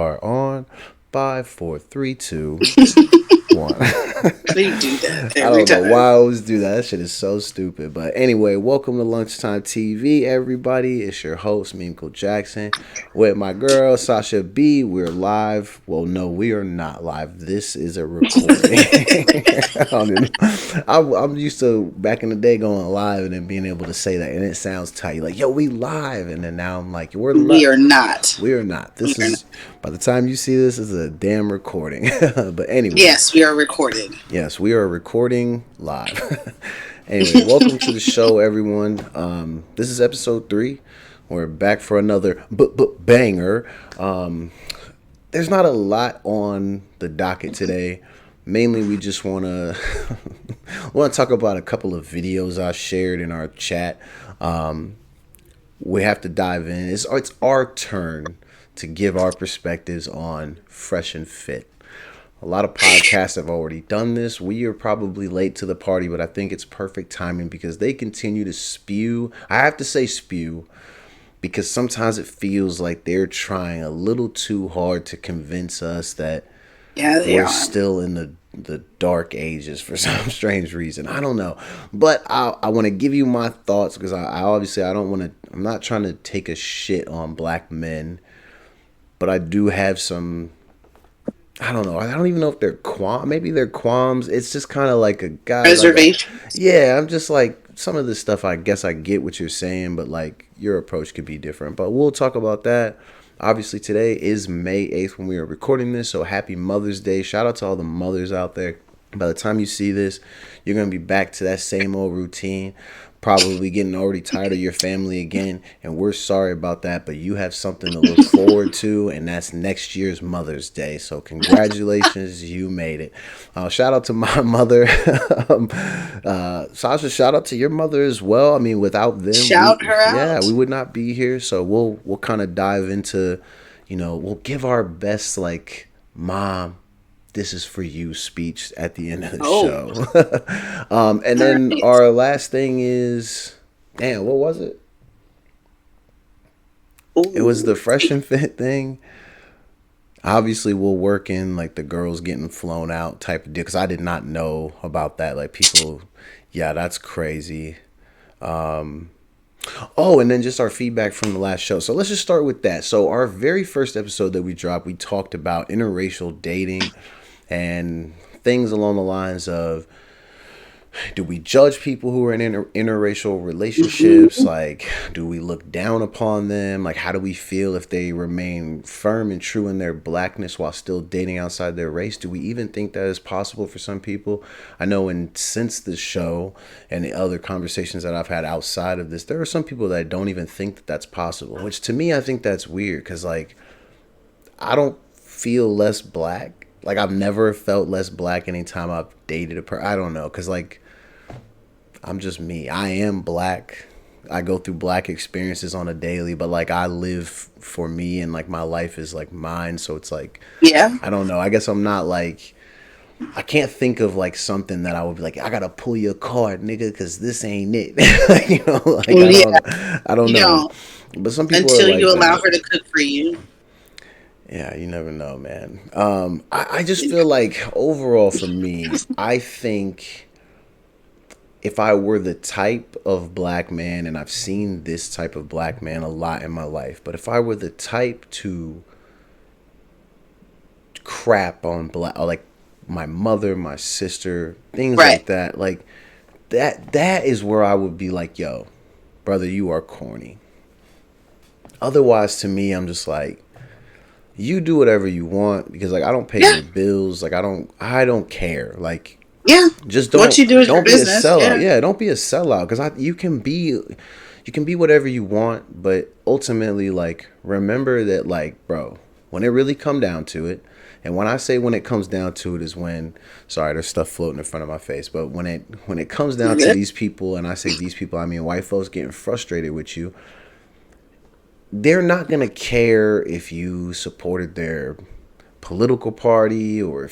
Are on 5, 4, 3, 2, 1. We do that I every don't know time. why I always do that. That shit is so stupid. But anyway, welcome to Lunchtime TV, everybody. It's your host, Mimko Jackson, with my girl, Sasha B. We're live. Well, no, we are not live. This is a recording. I don't even know. I'm used to back in the day going live and then being able to say that. And it sounds tight. Like, yo, we live. And then now I'm like, we're We live. are not. We are not. We This are not. is, by the time you see this is a damn recording. But anyway, Yes, we are recorded. yes, we are recording live. Anyway, welcome to the show, everyone. This is episode 3. We're back for another banger. There's not a lot on the docket today. Mainly, we just want to want to talk about a couple of videos I shared in our chat. We have to dive in. It's our turn to give our perspectives on Fresh and Fit. A lot of podcasts have already done this. We are probably late to the party, but I think it's perfect timing because they continue to spew. I have to say spew because sometimes it feels like they're trying a little too hard to convince us that Yeah, they we're are. still in the dark ages for some strange reason. I don't know. But I want to give you my thoughts because I obviously I don't want to, I'm not trying to take a shit on black men, but I do have some, I don't know. I don't even know if they're maybe they're qualms. It's just kind of like a guys. Reservations. Yeah. I'm just like some of this stuff. I guess I get what you're saying, but like your approach could be different. But we'll talk about that. Obviously, today is May 8th when we are recording this. So happy Mother's Day! Shout out to all the mothers out there. By the time you see this, you're gonna be back to that same old routine. Probably getting already tired of your family again, and we're sorry about that, but you have something to look forward to, and that's next year's Mother's Day. So congratulations, you made it. Shout out to my mother. Sasha, shout out to your mother as well. I mean, without them, Shout her we out. would not be here. So we'll kind of dive into, we'll give our best like mom, this is for you speech at the end of the Oh, show. And all then right. our last thing is, damn, what was it? It was Ooh. the fresh and fit thing. Obviously, we'll work in like the girls getting flown out type of deal because I did not know about that. Like people, yeah, that's crazy. Oh, and then just our feedback from the last show. So let's just start with that. So our very first episode that we dropped, we talked about interracial dating and things along the lines of, do we judge people who are in interracial relationships? Mhm. Like, do we look down upon them? Like, how do we feel if they remain firm and true in their blackness while still dating outside their race? Do we even think that is possible for some people? I know, and since the show and the other conversations that I've had outside of this, there are some people that don't even think that that's possible, which to me, I think that's weird because, like, I don't feel less black. Like, I've never felt less black anytime I've dated a person. I don't know, because, like, I'm just me. I am black. I go through black experiences on a daily, but like I live for me and like my life is like mine. So it's like, Yeah. I don't know. I guess I'm not like, I can't think of like something that I would be like, I gotta pull your card, nigga, because this ain't it. Like Yeah. I don't You know. don't But some people are until like you allow that. her to cook for you. Yeah, you never know, man. I just feel like overall for me, I think if I were the type of black man, and I've seen this type of black man a lot in my life, but if I were the type to crap on black, or like my mother, my sister, things Right. like that, like that is where I would be like, yo, brother, you are corny. Otherwise, to me, I'm just like, you do whatever you want because like I don't pay Yeah. your bills, like I don't care, like Yeah. just What you do is your don't be a business. sellout. Yeah. Yeah, don't be a sellout because you can be whatever you want, but ultimately like remember that like bro, when it really come down to it, and when I say when it comes down to it is when, sorry, there's stuff floating in front of my face, but when it comes You're down to good. these people, and I say these people, I mean white folks getting frustrated with you, they're not gonna care if you supported their political party or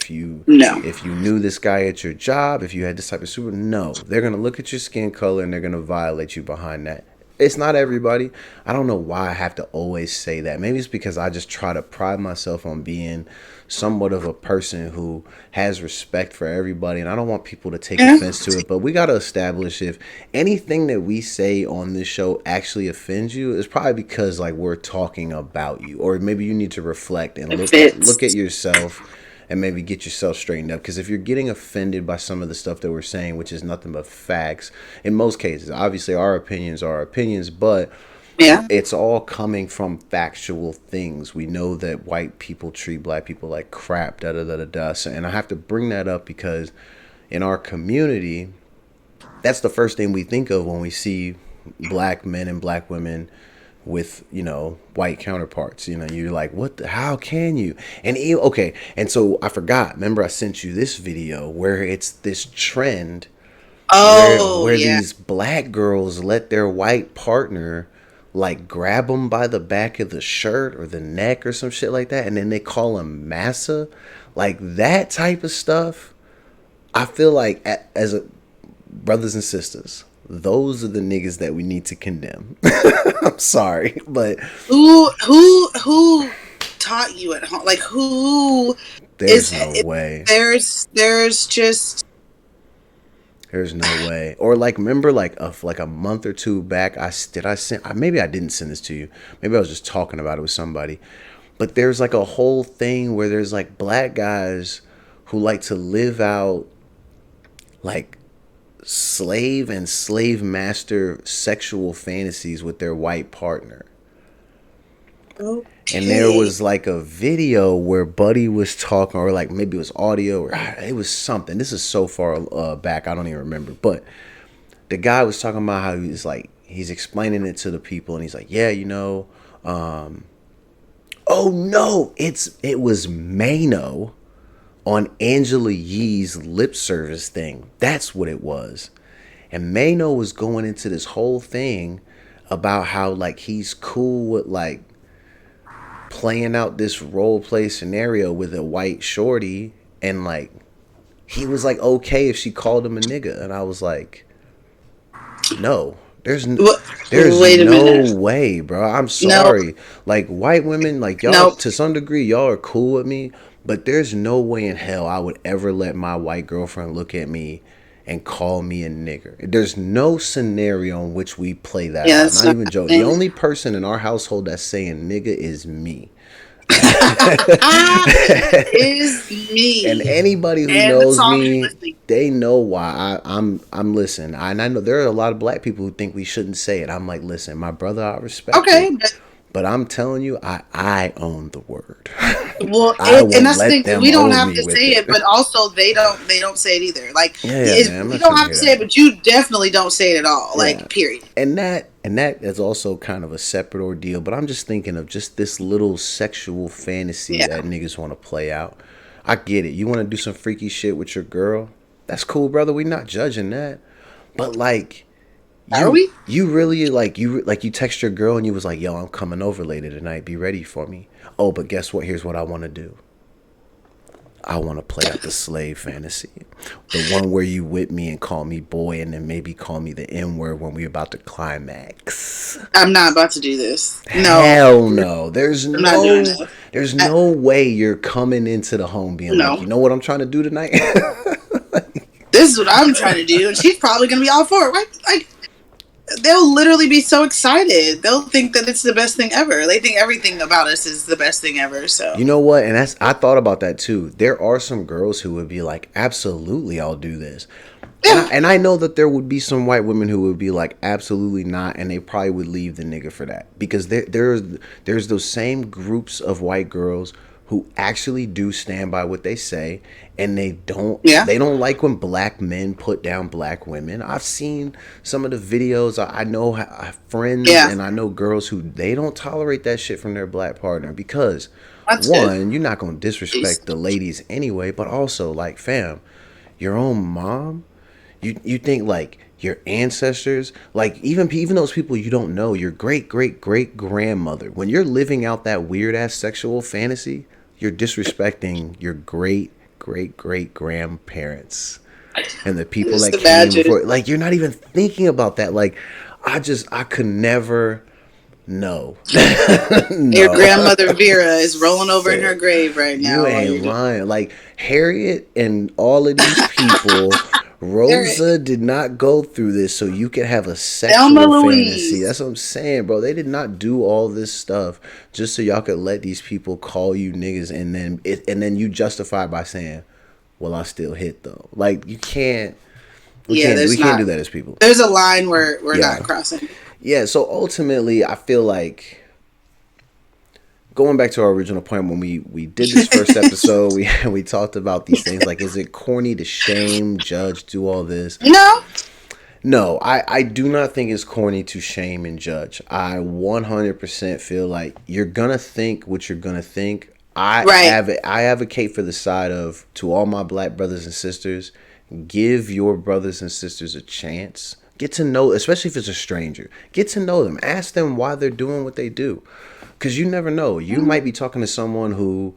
No. if you knew this guy at your job, if you had this type of super. No, they're gonna look at your skin color and they're gonna violate you behind that. It's not everybody. I don't know why I have to always say that. Maybe it's because I just try to pride myself on being somewhat of a person who has respect for everybody, and I don't want people to take Yeah. offense to it. But we got to establish if anything that we say on this show actually offends you, it's probably because like we're talking about you, or maybe you need to reflect and It look at fits. yourself and maybe get yourself straightened up. Because if you're getting offended by some of the stuff that we're saying, which is nothing but facts, in most cases, obviously our opinions are our opinions, but Yeah. it's all coming from factual things. We know that white people treat black people like crap, da da da da da. So, and I have to bring that up because in our community, that's the first thing we think of when we see black men and black women with white counterparts. You're like, what the, how can you? Okay, and so I forgot, remember I sent you this video where it's this trend where Oh yeah. these black girls let their white partner like grab them by the back of the shirt or the neck or some shit like that, and then they call them massa, like that type of stuff. I feel like as a brothers and sisters, those are the niggas that we need to condemn. I'm sorry, but Who taught you at home? Like who there's is no it, way. there's just There's no way. Or like, remember, like a month or two back, I sent. Maybe I didn't send this to you. Maybe I was just talking about it with somebody. But there's like a whole thing where there's like black guys who like to live out like slave and slave master sexual fantasies with their white partner. And there okay. was like a video where Buddy was talking, or like maybe it was audio, or it was something. This is so far back, I don't even remember. But the guy was talking about how he's explaining it to the people, and he's like, yeah, oh no, it was Mano on Angela Yee's lip service thing. That's what it was. And Mano was going into this whole thing about how like he's cool with like playing out this role play scenario with a white shorty, and like he was like okay if she called him a nigga, and I was like, no, there's Wait a no minute. way, bro. I'm No, sorry. Like white women, like y'all no. to some degree, y'all are cool with me, but there's no way in hell I would ever let my white girlfriend look at me and call me a nigger. There's no scenario in which we play that Yeah, out. that's Not not even joke. The happening. only person in our household that's saying nigga is me. Is And me anybody who and that's knows all who's me, listening. they know why I'm listen. And I know there are a lot of black people who think we shouldn't say it. I'm like, listen, my brother, I respect Okay, it, but I'm telling you, I own the word. well, I and won't that's the let thing. them We don't own have me to with say it. it, but also they don't say it either. Like Yeah, yeah, man. I'm we not don't trying to have hear to say that. it, but you definitely don't say it at all. Yeah. Like period. And that is also kind of a separate ordeal, but I'm just thinking of just this little sexual fantasy Yeah. that niggas want to play out. I get it. You want to do some freaky shit with your girl? That's cool, brother. We not judging that. But like Are you we? you really you text your girl and you was like, "Yo, I'm coming over later tonight. Be ready for me." Oh, but guess what? Here's what I want to do. I want to play out the slave fantasy. The one where you with me and call me boy and then maybe call me the N word when we about to climax. I'm not about to do this. No, Hell no. There's I'm not doing no this. there's I, no way you're coming into the home being like, no, "You know what I'm trying to do tonight?" this is what I'm trying to do, and she's probably gonna be all for it. Right? Like they'll literally be so excited. They'll think that it's the best thing ever. They think everything about us is the best thing ever. So You know what? And I thought about that too. There are some girls who would be like, "Absolutely, I'll do this." And I yeah, and I know that there would be some white women who would be like, "Absolutely not," and they probably would leave the nigga for that, because there's those same groups of white girls who actually do stand by what they say, and yeah, they don't like when black men put down black women. I've seen some of the videos. I know I have friends yeah. and I know girls who they don't tolerate that shit from their black partner because That's good. one, you're not gonna disrespect the ladies anyway, but also like, fam, your own mom. You think like your ancestors, like even those people you don't know, your great great great grandmother. When you're living out that weird ass sexual fantasy, you're disrespecting your great great great grandparents and the people Just that came imagine. before. Like you're not even thinking about that. Like I could never. No. Your No. grandmother Vera is rolling over in her Say, grave right you now while ain't you're doing lying. Like Harriet and all of these people, it. Rosa did not go through this so you could have a Thelma sexual fantasy. Louise. That's what I'm saying, bro. They did not do all this stuff just so y'all could let these people call you niggas and then you justify by saying, "Well, I still hit though." Like you can't. Yeah, We there's can't do not. that as people. There's a line where we're not Yeah. crossing. Yeah, so ultimately I feel like going back to our original point when we did this first episode, we talked about these things like is it corny to shame, judge, do all this? No. No, I do not think it's corny to shame and judge. I 100% feel like you're going to think what you're going to think. Right. I advocate for the side of to all my black brothers and sisters, give your brothers and sisters a chance. Get to know, especially if it's a stranger. Get to know them. Ask them why they're doing what they do. Because you never know. You might be talking to someone who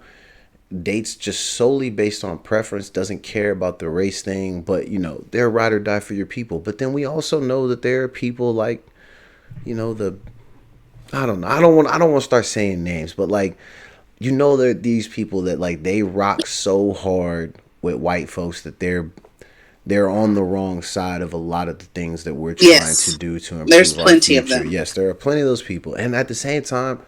dates just solely based on preference, doesn't care about the race thing, but they're ride or die for your people. But then we also know that there are people like, the I don't know. I don't want to start saying names, but like there are these people that like they rock so hard with white folks that they're on the wrong side of a lot of the things that we're trying to Yes. do to There's improve our plenty of future. them. Yes, there are plenty of those people. And at the same time,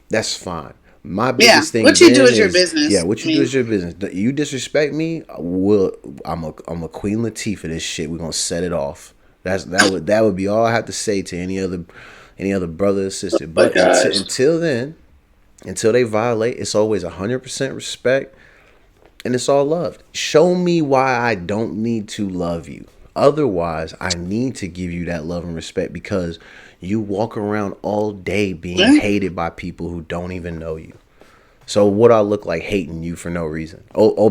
that's fine. My Yeah. biggest thing What you do then is your is, yeah, business. what I you do mean, is your business. You disrespect me, I'm a Queen Latifah this shit. We're gonna set it off. That would be all I have to say to any other brother or sister. oh my But gosh. until then, until they violate, it's always 100% respect and it's all love. Show me why I don't need to love you. Otherwise, I need to give you that love and respect because you walk around all day being Yeah. hated by people who don't even know you. So what I look like hating you for no reason?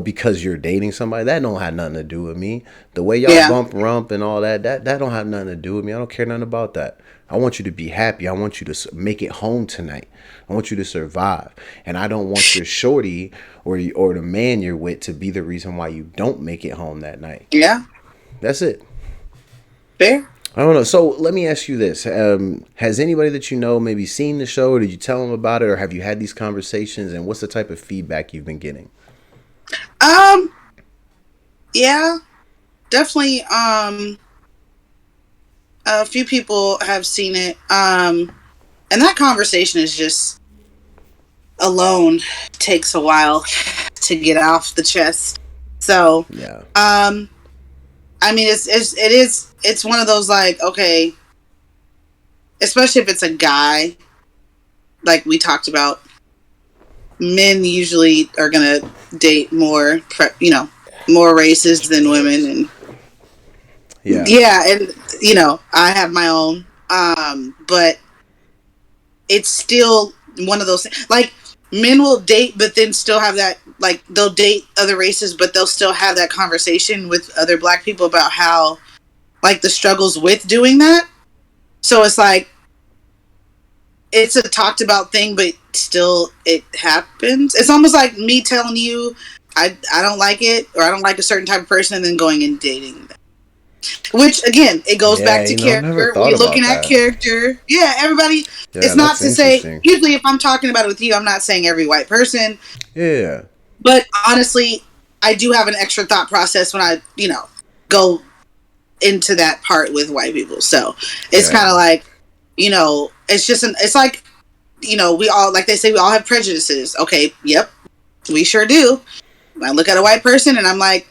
Because you're dating somebody? That don't have nothing to do with me. The way y'all Yeah. bump rump and all that don't have nothing to do with me. I don't care nothing about that. I want you to be happy. I want you to make it home tonight. I want you to survive. And I don't want your shorty or the man you're with to be the reason why you don't make it home that night. Yeah. That's it. Fair. I don't know. So let me ask you this: has anybody that you know maybe seen the show? Or did you tell them about it, or have you had these conversations? And what's the type of feedback you've been getting? Um. Yeah. Definitely. A few people have seen it. And that conversation is just alone takes a while to get off the chest. So, Yeah, I mean, it's one of those like, okay, especially if it's a guy, like we talked about, men usually are gonna date more races than women, and yeah, yeah, and I have my own, but it's still one of those things. Like men will date, but then still have that. Like they'll date other races, but they'll still have that conversation with other black people about how, like, the struggles with doing that. So it's like it's a talked about thing, but still it happens. It's almost like me telling you I don't like it or I don't like a certain type of person, and then going and dating them. Which again, it goes back yeah. to I never character. thought We're looking about at that. character. Yeah, everybody. Yeah, It's not that's to say. interesting. Usually, if I'm talking about it with you, I'm not saying every white person. Yeah, But honestly, I do have an extra thought process when I, go into that part with white people. So it's yeah, kind of like, it's just it's like, we all, like they say, we all have prejudices. Okay, yep, we sure do. I look at a white person and I'm like,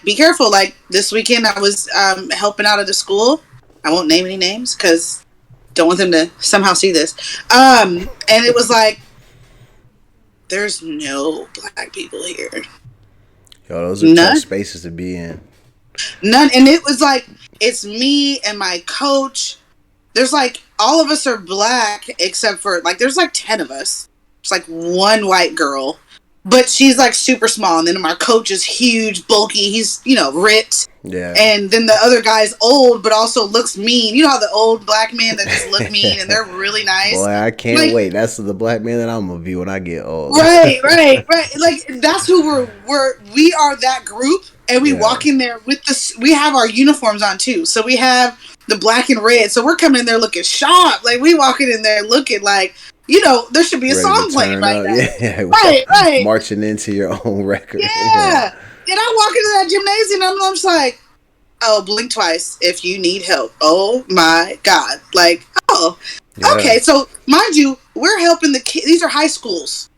be careful. Like this weekend, I was helping out at a school. I won't name any names because don't want them to somehow see this. And it was like, there's no black people here. yo, those are tough None. spaces to be in. None. And it was like, it's me and my coach. There's like, all of us are black except for, like, there's like 10 of us. It's like one white girl. But she's like super small. And then my coach is huge, bulky. He's, ripped. Yeah. And then the other guy's old, but also looks mean. You know how the old black men that just look mean and they're really nice? Boy, I can't Like, wait. That's the black man that I'm gonna be when I get old. right. Like, that's who we are that group. and we Yeah. walk in there with this. We have our uniforms on too, so we have the black and red. So we're coming in there looking sharp. Like we walking in there looking like, there should be a Ready to song playing turn right up. now. Yeah. Right. Marching into your own record. Yeah. Yeah. And I walk into that gymnasium and I'm just like, oh, blink twice if you need help. Oh my God. Like, oh, Yeah. okay. So mind you, we're helping the kids. These are high schoolers.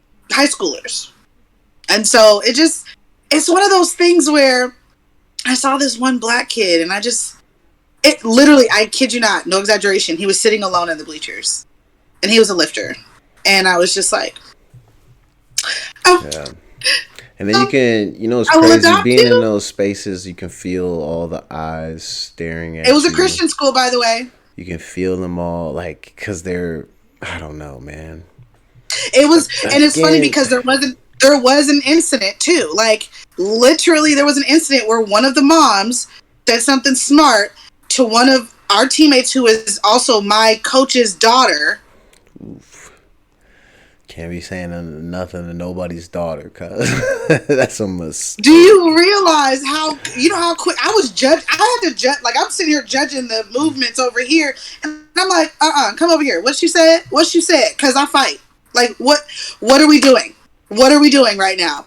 And so it's one of those things where I saw this one black kid and it literally, I kid you not, no exaggeration. He was sitting alone in the bleachers and he was a lifter. And I was just like, oh, Yeah. And then you can, it's I will crazy adopt being in you. those spaces. You can feel all the eyes staring It was at a you. Christian school, by the way. You can feel them all, like, because they're, I don't know, man. It was, and it's funny Again, because there was an incident too. Like literally, there was an incident where one of the moms said something smart to one of our teammates who is also my coach's daughter. can't be saying nothing to nobody's daughter, cause that's a mistake. Do you realize how quick I was judged? I had to judge. Like I'm sitting here judging the movements over here, and I'm like, come over here. What she said? Cause I fight. Like what are we doing? What are we doing right now?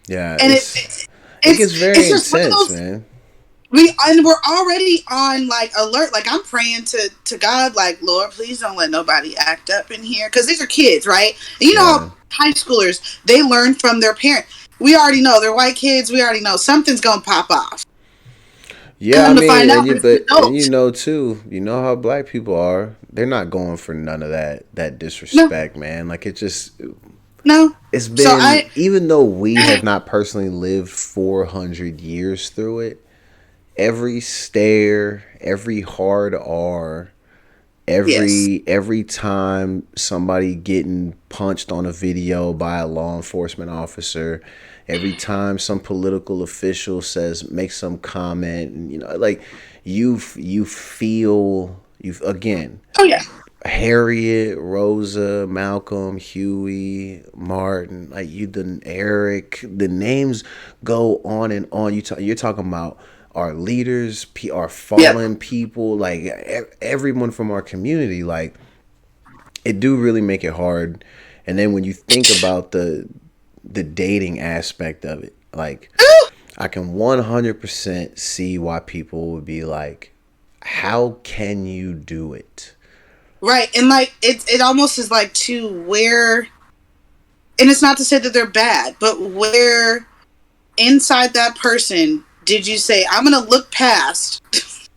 Yeah, And it gets it's very just one of intense, those. man. We're already on like alert. Like I'm praying to God, like Lord, please don't let nobody act up in here, because these are kids, right? And you know Yeah. how high schoolers, they learn from their parents. We already know they're white kids. We already know something's gonna pop off. Yeah, I Come to mean, find out, it's an and you adult. know too, you know how black people are. They're not going for none of that No, disrespect, man. Like no. it's So been, even though we have not personally lived 400 years through it, every stare, every hard R, yes, every time somebody getting punched on a video by a law enforcement officer, every time some political official makes some comment, and like you feel, you again, oh yeah, Harriet, Rosa, Malcolm, Huey, Martin, like Eric, the names go on and on. You're talking about our leaders, our yeah, fallen people, like everyone from our community. Like it do really make it hard. And then when you think about the dating aspect of it, like I can 100% see why people would be like, how can you do it? right. And like it almost is like to where, and it's not to say that they're bad, but where inside that person did you say, I'm gonna look past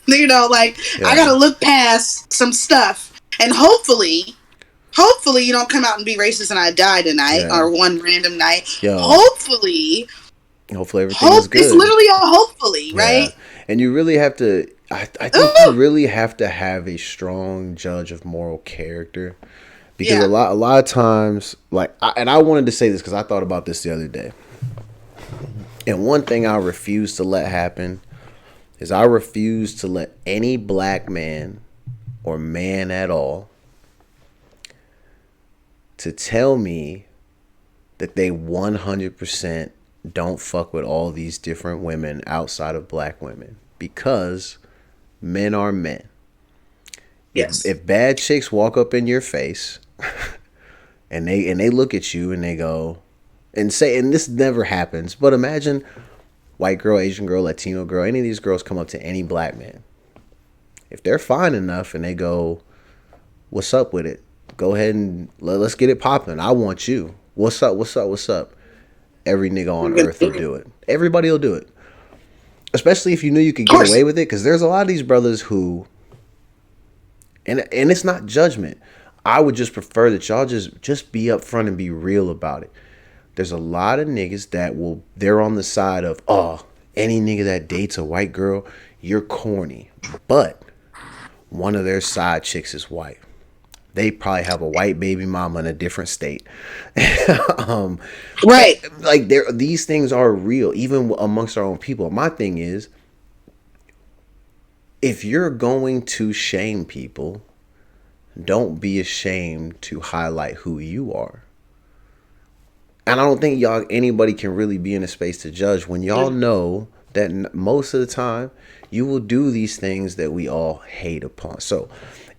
like I Yeah. gotta look past some stuff, and hopefully you don't come out and be racist and I die tonight Yeah. or one random night. Yo, Hopefully, hopefully everything is it's good. literally a hopefully, Yeah. right? And you really have to, I think you Ooh, really have to have a strong judge of moral character, because yeah, a lot of times, like, and I wanted to say this because I thought about this the other day. And one thing I refuse to let happen is I refuse to let any black man or man at all to tell me that they 100% don't fuck with all these different women outside of black women, because men are men. yes, If bad chicks walk up in your face and they look at you and they go and say, and this never happens, but imagine white girl, Asian girl, Latino girl, any of these girls come up to any black man. If they're fine enough and they go, "What's up with it? Go ahead and let's get it popping. I want you. What's up? What's up? What's up?" Every nigga on I'm gonna earth do will it. do it. Everybody will do it. Especially if you knew you could Of get course, away with it, because there's a lot of these brothers who, and it's not judgment. I would just prefer that y'all just be upfront and be real about it. There's a lot of niggas they're on the side of, oh, any nigga that dates a white girl, you're corny. But one of their side chicks is white. They probably have a white baby mama in a different state. um, right, like these things are real, even amongst our own people. My thing is, if you're going to shame people, don't be ashamed to highlight who you are. And I don't think anybody can really be in a space to judge when y'all know that most of the time you will do these things that we all hate upon. So,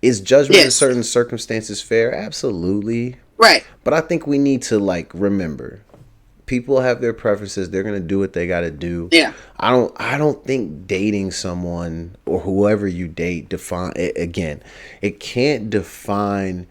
is judgment in Yes. certain circumstances fair? Absolutely. Right. But I think we need to like remember people have their preferences. They're gonna do what they gotta do. Yeah. I don't think dating someone or whoever you date define it, again. It can't define,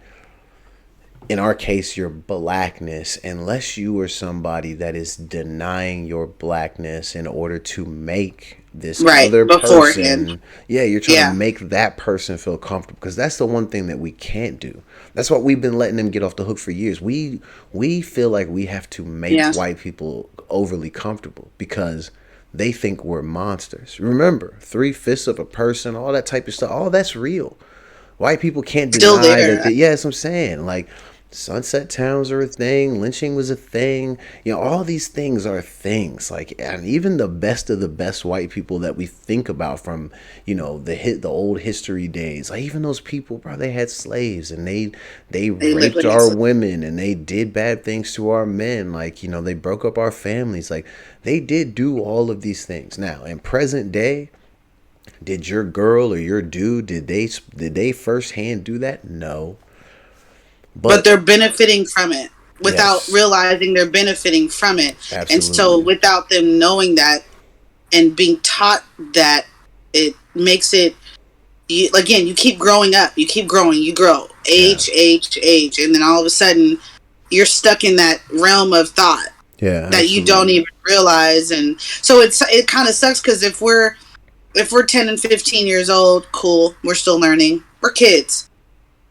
in our case, your blackness unless you are somebody that is denying your blackness in order to make this Right. other Beforehand. person, yeah, you're trying to Yeah. make that person feel comfortable, because that's the one thing that we can't do. That's what we've been letting them get off the hook for years. We feel like we have to make Yeah. white people overly comfortable because they think we're monsters. Remember, 3/5 of a person, all that type of stuff, all that's real. White people can't Still deny that. there. Yeah, that's what I'm saying. Like, sunset towns are a thing. Lynching was a thing. You know, all these things are things. Like, and even the best of the best white people that we think about from, the old history days. Like, even those people, bro, they had slaves and they They live raped like our it's women and they did bad things to our men. Like, they broke up our families. Like, they did do all of these things. Now, in present day, did your girl or your dude, did they firsthand do that? No. but But they're benefiting from it without yes, realizing they're benefiting from it. And so absolutely. without them knowing that and being taught that, it makes it, again, you keep growing up, you keep growing, you grow, Yeah. age, and then all of a sudden you're stuck in that realm of thought Yeah, that you don't absolutely. even realize. And so it kind of sucks, because if we're 10 and 15 years old, cool, we're still learning, we're kids.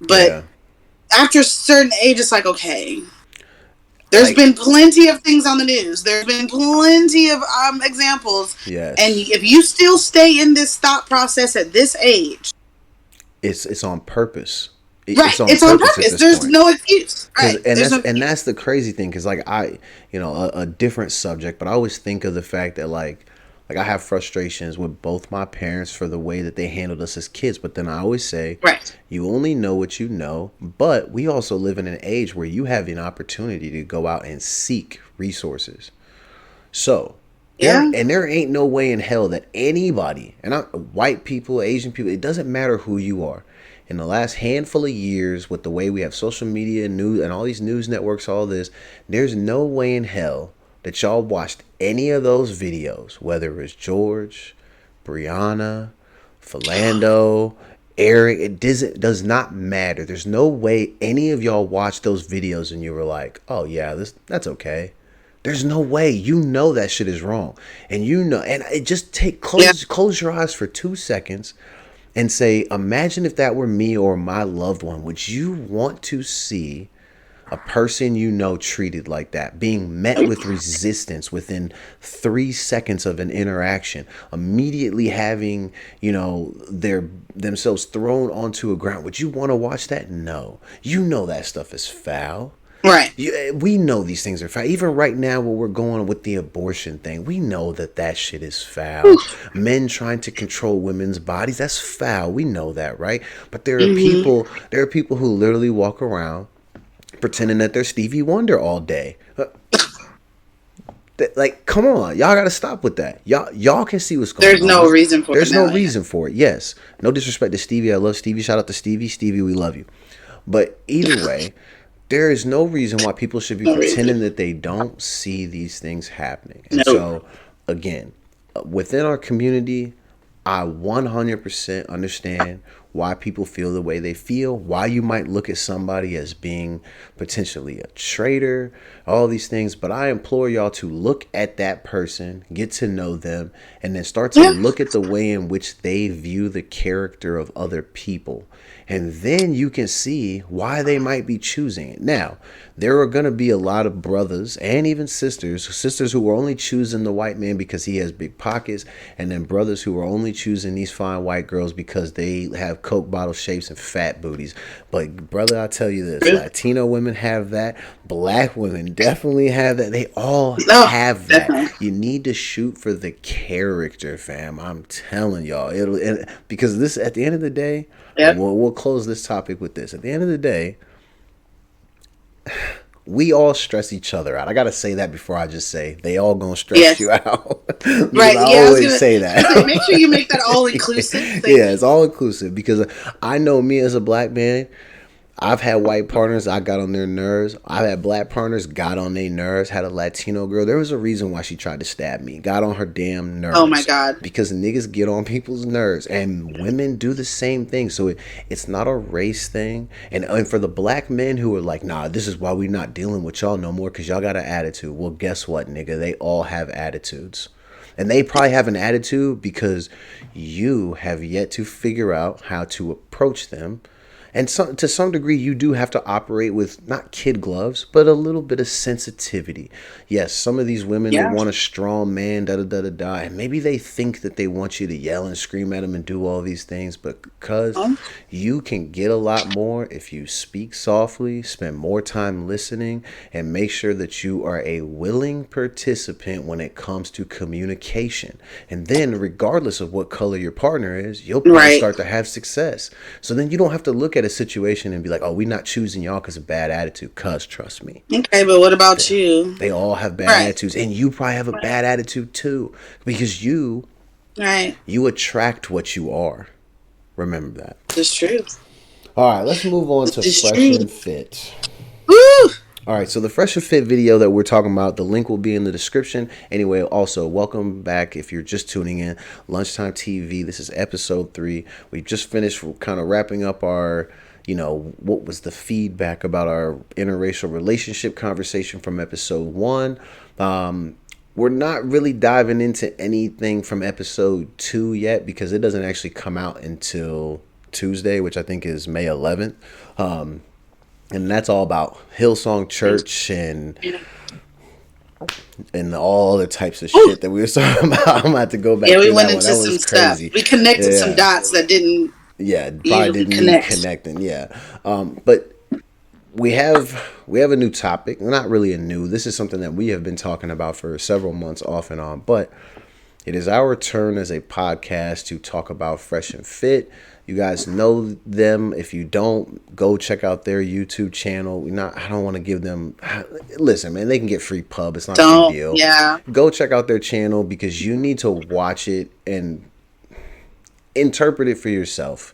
But Yeah. after a certain age, it's like, okay, there's Like, been plenty of things on the news. There's been plenty of examples. And yes. if you still stay in this thought process at this age, It's on purpose. It's right, on it's on purpose at purpose. this There's point. no excuse. Cause Right. and There's that's no and excuse. that's the crazy thing. Cause like a different subject, but I always think of the fact that like I have frustrations with both my parents for the way that they handled us as kids. But then I always say, Right. you only know what you know. But we also live in an age where you have an opportunity to go out and seek resources. So Yeah. there ain't no way in hell that anybody, white people, Asian people, it doesn't matter who you are. In the last handful of years, with the way we have social media, news, and all these news networks, all this, there's no way in hell that y'all watched any of those videos, whether it's George, Brianna, Philando, Eric. It does not matter. There's no way any of y'all watched those videos and you were like, "Oh yeah, that's okay." There's no way. You know that shit is wrong. And and it just Yeah. close your eyes for 2 seconds and say, imagine if that were me or my loved one. Would you want to see a person treated like that, being met with resistance within 3 seconds of an interaction, immediately having, themselves thrown onto a ground? Would you want to watch that? No. You know that stuff is foul. Right. We know these things are foul. Even right now, where we're going with the abortion thing, we know that shit is foul. Men trying to control women's bodies, that's foul. We know that, right? But Mm-hmm. there are people who literally walk around pretending that they're Stevie Wonder all day. Like, come on, y'all got to stop with that. Y'all can see what's going There's no on. reason for it There's no now. Yeah. reason for it. Yes, no disrespect to Stevie. I love Stevie. Shout out to Stevie. Stevie, we love you. But either way, there is no reason why people should be No reason. pretending that they don't see these things happening. And No. so, again, within our community, I 100% understand why people feel the way they feel, why you might look at somebody as being potentially a traitor, all these things. But I implore y'all to look at that person, get to know them, and then start to Yeah. look at the way in which they view the character of other people. And then you can see why they might be choosing it. Now, there are going to be a lot of brothers and even sisters who are only choosing the white man because he has big pockets, and then brothers who are only choosing these fine white girls because they have Coke bottle shapes and fat booties. But brother, I tell you this, Latino women have that. Black women definitely have that. They all No. have that. Definitely. You need to shoot for the character, fam. I'm telling y'all. Because this, at the end of the day, and Yep. we'll close this topic with this. At the end of the day, we all stress each other out. I gotta say that before I just say they all gonna stress you Yes. out because Right. I Yeah. always say I was gonna say, that. make sure you make that all inclusive Yeah, it's statement. all inclusive because I know me as a black man. I've had white partners, I got on their nerves. I've had black partners, got on their nerves. Had a Latino girl. There was a reason why she tried to stab me. Got on her damn Oh my nerves. God. Because niggas get on people's nerves. And women do the same thing. So it's not a race thing. And for the black men who are like, nah, this is why we not dealing with y'all no more because y'all got an attitude. Well, guess what, nigga? They all have attitudes. And they probably have an attitude because you have yet to figure out how to approach them, and to some degree, you do have to operate with not kid gloves, but a little bit of sensitivity. Yes, some of these women, they Yeah. want a strong man, da da da da da. And maybe they think that they want you to yell and scream at them and do all these things. But because Um, you can get a lot more if you speak softly, spend more time listening, and make sure that you are a willing participant when it comes to communication. And then, regardless of what color your partner is, you'll probably right. start to have success. So then you don't have to look at a situation and be like, oh, we're not choosing y'all because of bad attitude. Cuz, trust me, Okay, but what about they, you? they all have bad Right. attitudes. And you probably have a bad attitude too because Right. you attract what you are. Remember that. It's true. All right, let's move on to It's Fresh true. and Fit. Woo! All right, so the Fresh and Fit video that we're talking about, the link will be in the description. Anyway, also, welcome back if you're just tuning in. Lunchtime TV, this is episode 3. We just finished kind of wrapping up our, what was the feedback about our interracial relationship conversation from episode 1. We're not really diving into anything from episode 2 yet because it doesn't actually come out until Tuesday, which I think is May 11th. And that's all about Hillsong Church and all other types of Ooh. shit that we were talking about. I'm gonna have to go back Yeah, we through went that one. into That some was stuff. crazy. We connected some Yeah, dots that didn't yeah. Probably usually didn't need connect. connecting. Yeah, but we have a new topic. Not really a new. This is something that we have been talking about for several months off and on. But it is our turn as a podcast to talk about Fresh and Fit. You guys know them. If you don't, go check out their YouTube channel. I don't want to give them. Listen, man, they can get free pub. It's not a big Don't. deal. Yeah. Go check out their channel because you need to watch it and interpret it for yourself.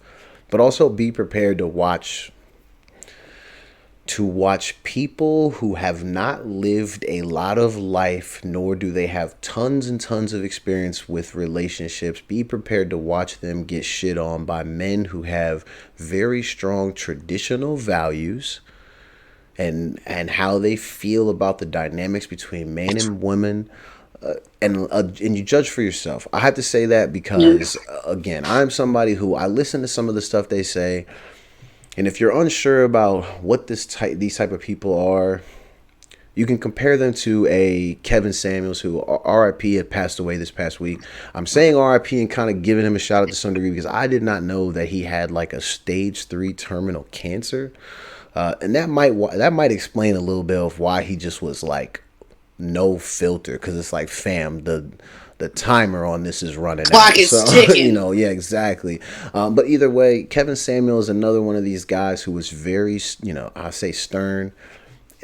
But also be prepared to watch people who have not lived a lot of life, nor do they have tons and tons of experience with relationships. Be prepared to watch them get shit on by men who have very strong traditional values and how they feel about the dynamics between man and woman. And you judge for yourself. I have to say that because again, I'm somebody who I listen to some of the stuff they say. And if you're unsure about what these type of people are, you can compare them to a Kevin Samuels who RIP had passed away this past week. I'm saying RIP and kind of giving him a shout out to some degree because I did not know that he had like a stage 3 terminal cancer. And that might explain a little bit of why he just was like no filter, because it's like, fam, the timer on this is running Clock out. is So, ticking. yeah, exactly. But either way, Kevin Samuel is another one of these guys who was very, I say stern,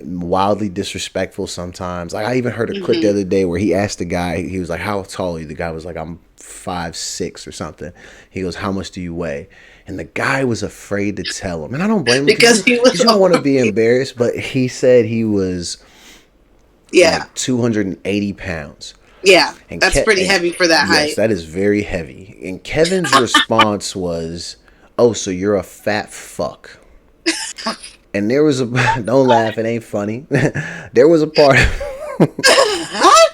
wildly disrespectful sometimes. Like I even heard a clip the other day where he asked the guy, he was like, how tall are you? The guy was like, I'm 5'6" or something. He goes, how much do you weigh? And the guy was afraid to tell him. And I don't blame him Because he was because you don't want to be overweight. embarrassed. But he said he was Yeah. like 280 pounds. Yeah. And, That's pretty heavy for that yes, height. that is very heavy. And Kevin's response was, "Oh, so you're a fat fuck." And there was a don't laugh, it ain't funny. There was a part.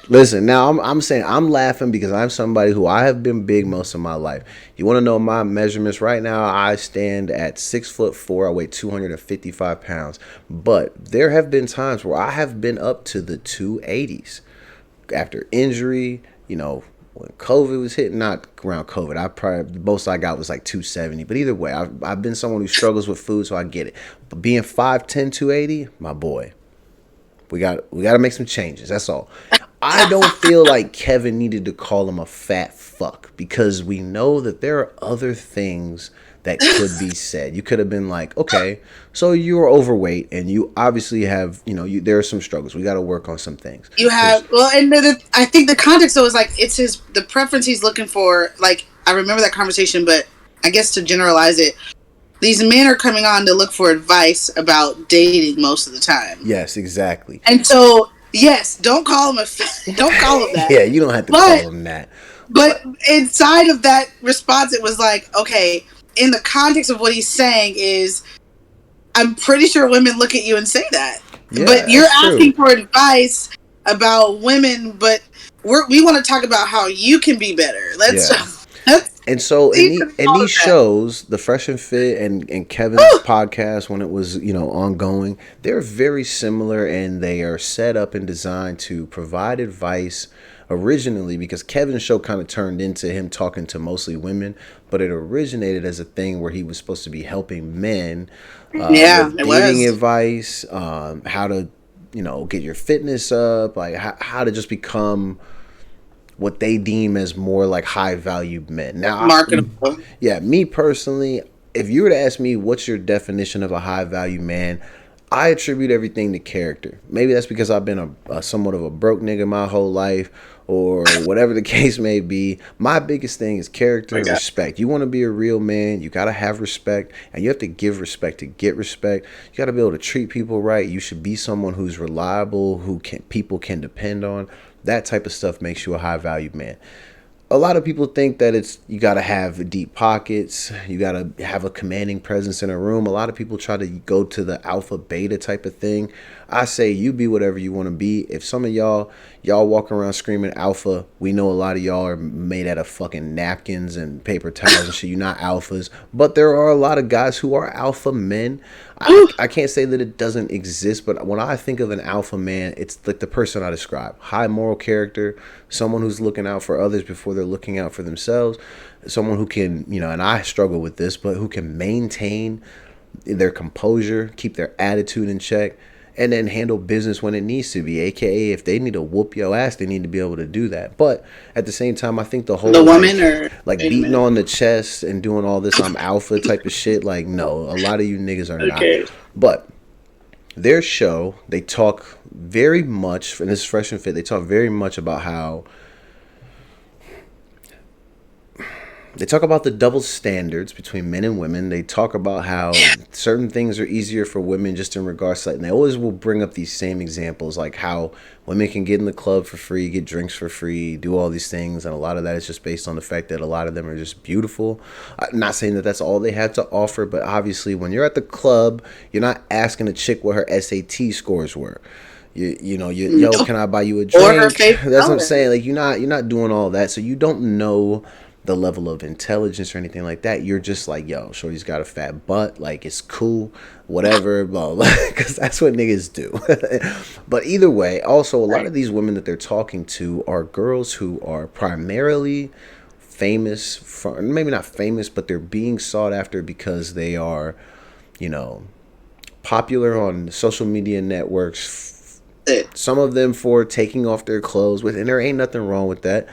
Listen, now I'm saying I'm laughing because I'm somebody who I have been big most of my life. You want to know my measurements right now? I stand at 6'4". I weigh 255 pounds. But there have been times where I have been up to the 280s after injury. When COVID was hitting, not around COVID, I probably the most I got was like 270. But either way, I've been someone who struggles with food, so I get it. But being 5'10", 280, my boy, we got to make some changes. That's all. I don't feel like Kevin needed to call him a fat fuck because we know that there are other things that could be said. You could have been like, okay, so you're overweight and you obviously have, there are some struggles. We got to work on some things. You Because have well, and I think the context though is like it's the preference he's looking for. Like I remember that conversation, but I guess to generalize it, these men are coming on to look for advice about dating most of the time. yes, exactly. And so, yes, don't call him don't call him that. Yeah, you don't have to But call him that. but inside of that response, it was like, okay, in the context of what he's saying is, I'm pretty sure women look at you and say that. Yeah, But you're that's true. asking for advice about women, but we want to talk about how you can be better. Yeah. Let's And so in these that. shows, the Fresh and Fit and Kevin's podcast, when it was ongoing, they're very similar, and they are set up and designed to provide advice originally, because Kevin's show kind of turned into him talking to mostly women, but it originated as a thing where he was supposed to be helping men Yeah, with it dating was. advice, how to get your fitness up, like how to just become what they deem as more like high valued men. Now, Marketable. yeah, me personally, if you were to ask me what's your definition of a high value man, I attribute everything to character. Maybe that's because I've been a somewhat of a broke nigga my whole life, or whatever the case may be. My biggest thing is character and respect. You want to be a real man, you got to have respect, and you have to give respect to get respect. You got to be able to treat people right. You should be someone who's reliable, who people can depend on. That type of stuff makes you a high value man. A lot of people think that you got to have deep pockets, you got to have a commanding presence in a room. A lot of people try to go to the alpha beta type of thing. I say you be whatever you want to be. If some of y'all walk around screaming alpha, we know a lot of y'all are made out of fucking napkins and paper towels and shit. You're not alphas, but there are a lot of guys who are alpha men. I can't say that it doesn't exist, but when I think of an alpha man, it's like the person I describe. High moral character, someone who's looking out for others before they're looking out for themselves, someone who can, and I struggle with this, but who can maintain their composure, keep their attitude in check, and then handle business when it needs to be. AKA, if they need to whoop your ass, they need to be able to do that. But at the same time, I think the whole The woman or like beating on the chest and doing all this I'm alpha type of shit, like, no, a lot of you niggas are okay. not. But their show, they talk very much, and this is Fresh and Fit, they talk very much about how they talk about the double standards between men and women. They talk about how certain things are easier for women just in regards to, and they always will bring up these same examples, like how women can get in the club for free, get drinks for free, do all these things. And a lot of that is just based on the fact that a lot of them are just beautiful. I'm not saying that that's all they have to offer, but obviously when you're at the club, you're not asking a chick what her SAT scores were. Yo, can I buy you a drink? Or her favorite That's what I'm saying. Like, you're not doing all that, so you don't know the level of intelligence or anything like that. You're just like, yo, shorty's got a fat butt, like, it's cool, whatever, blah, blah, because that's what niggas do. But either way, also, a lot of these women that they're talking to are girls who are primarily famous, maybe not famous, but they're being sought after because they are, popular on social media networks. Some of them for taking off their clothes with, and there ain't nothing wrong with that,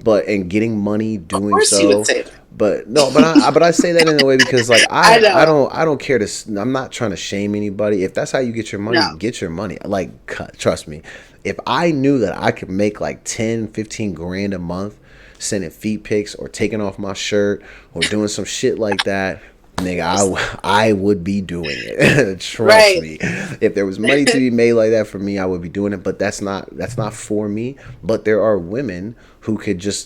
and getting money doing so. You would say that. But no, but I say that in a way because, like, I don't care to. I'm not trying to shame anybody. If that's how you get your money, get your money. Like, trust me. If I knew that I could make like 10, 15 grand a month sending feet pics or taking off my shirt or doing some shit like that, nigga, I would be doing it. Trust me. If there was money to be made like that for me, I would be doing it. But that's not for me. But there are women who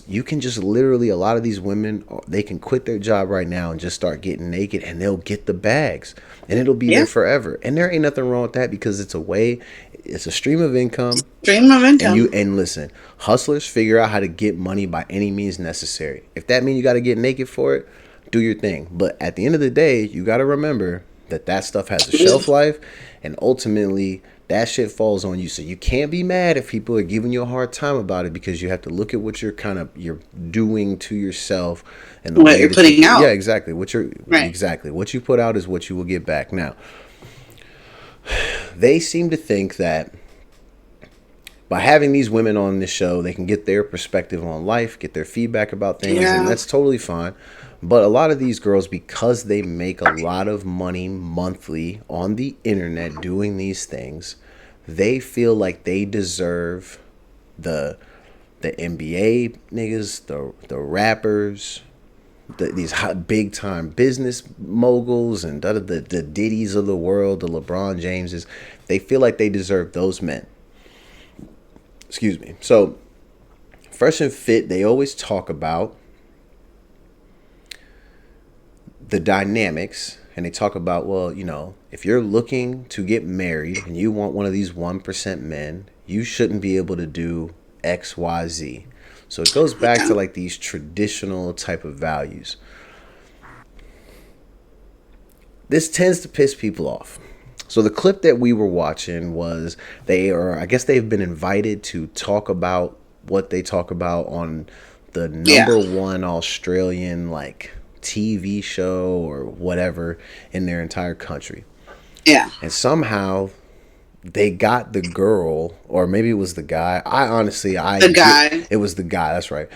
you can just literally, a lot of these women, they can quit their job right now and just start getting naked, and they'll get the bags, and it'll be there forever. And there ain't nothing wrong with that because it's a stream of income. And listen, hustlers figure out how to get money by any means necessary. If that means you got to get naked for it, do your thing. But at the end of the day, you got to remember that stuff has a shelf life, and ultimately that shit falls on you. So you can't be mad if people are giving you a hard time about it, because you have to look at what you're doing to yourself and the what you're putting out. Yeah, exactly. Exactly what you put out is what you will get back. Now, they seem to think that by having these women on this show, they can get their perspective on life, get their feedback about things, and that's totally fine. But a lot of these girls, because they make a lot of money monthly on the internet doing these things, they feel like they deserve the NBA niggas, the rappers, these hot, big time business moguls, and the Diddy's of the world, the LeBron Jameses. They feel like they deserve those men. Excuse me. So, Fresh and Fit, they always talk about the dynamics, and they talk about, well, if you're looking to get married and you want one of these 1% men, you shouldn't be able to do XYZ. So it goes back to like these traditional type of values. This tends to piss people off. So the clip that we were watching was, I guess they've been invited to talk about what they talk about on the number one Australian like TV show or whatever in their entire country. Yeah. And somehow they got the girl, or maybe it was the guy. The guy. It was the guy. That's right.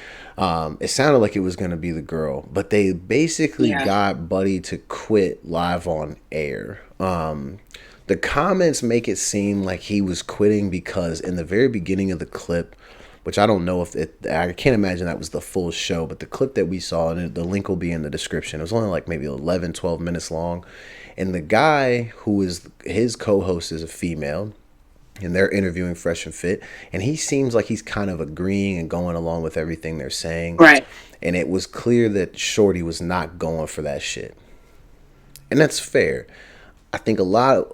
It sounded like it was going to be the girl, but they basically got Buddy to quit live on air. The comments make it seem like he was quitting because in the very beginning of the clip, which I don't know I can't imagine that was the full show, but the clip that we saw, and the link will be in the description, it was only like maybe 11, 12 minutes long. And the guy who is his co-host is a female, and they're interviewing Fresh and Fit, and he seems like he's kind of agreeing and going along with everything they're saying. Right. And it was clear that Shorty was not going for that shit. And that's fair. I think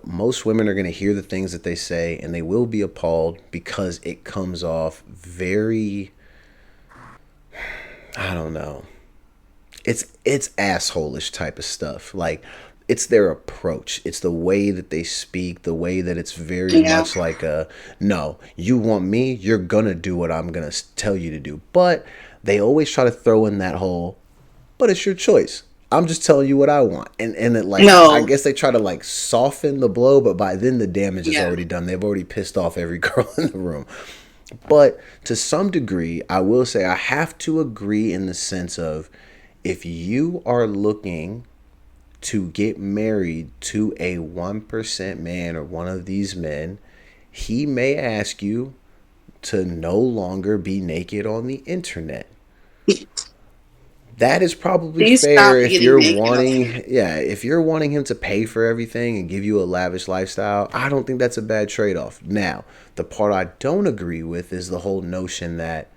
most women are going to hear the things that they say and they will be appalled because it comes off very, I don't know. It's asshole-ish type of stuff. Like, it's their approach. It's the way that they speak, the way that it's very much like no, you want me, you're going to do what I'm going to tell you to do. But they always try to throw in that whole, but it's your choice. I'm just telling you what I want. And it like, I guess they try to like soften the blow, but by then the damage is already done. They've already pissed off every girl in the room. But to some degree, I will say I have to agree in the sense of, if you are looking to get married to a 1% man or one of these men, he may ask you to no longer be naked on the internet. That is probably fair if you're wanting him to pay for everything and give you a lavish lifestyle. I don't think that's a bad trade-off. Now, the part I don't agree with is the whole notion that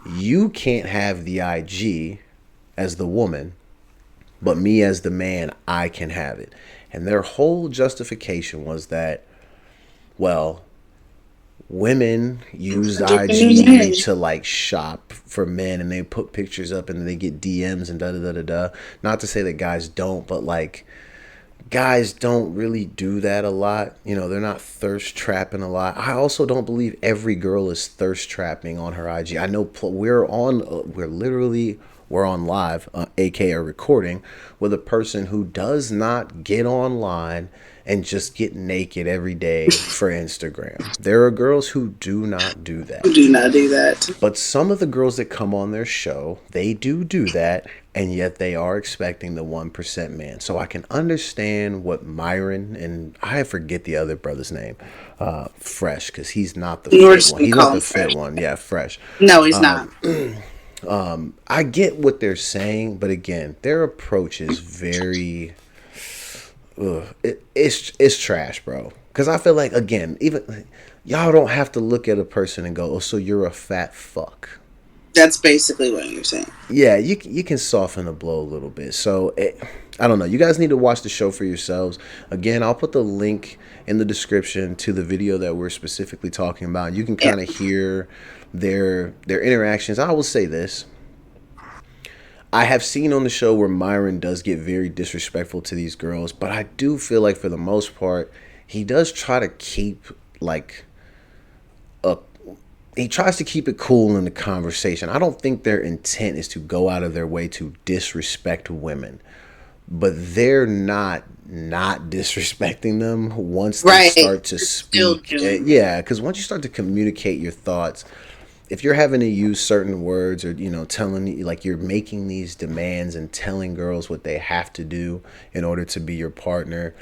you can't have the IG as the woman, but me as the man, I can have it. And their whole justification was that, well, women use IG to like shop for men, and they put pictures up and they get DMs and da da da da da. Not to say that guys don't, but like, guys don't really do that a lot. They're not thirst trapping a lot. I also don't believe every girl is thirst trapping on her IG. I know we're on live, aka recording, with a person who does not get online and just get naked every day for Instagram. There are girls who do not do that. But some of the girls that come on their show, they do that, and yet they are expecting the 1% man. So I can understand what Myron, and I forget the other brother's name, Fresh, because he's not the fit one. He's not the fit one. Yeah, Fresh. No, he's not. I get what they're saying, but again, their approach is very, it's trash, bro. Because I feel like, again, even y'all don't have to look at a person and go, oh, so you're a fat fuck. That's basically what you're saying. Yeah, you can soften the blow a little bit. So I don't know. You guys need to watch the show for yourselves. Again, I'll put the link in the description to the video that we're specifically talking about. You can kind of hear their interactions. I will say this. I have seen on the show where Myron does get very disrespectful to these girls, but I do feel like for the most part, he does try to keep he tries to keep it cool in the conversation. I don't think their intent is to go out of their way to disrespect women, but they're not disrespecting them once they start to speak. Yeah, because once you start to communicate your thoughts, if you're having to use certain words, or telling, like, you're making these demands and telling girls what they have to do in order to be your partner,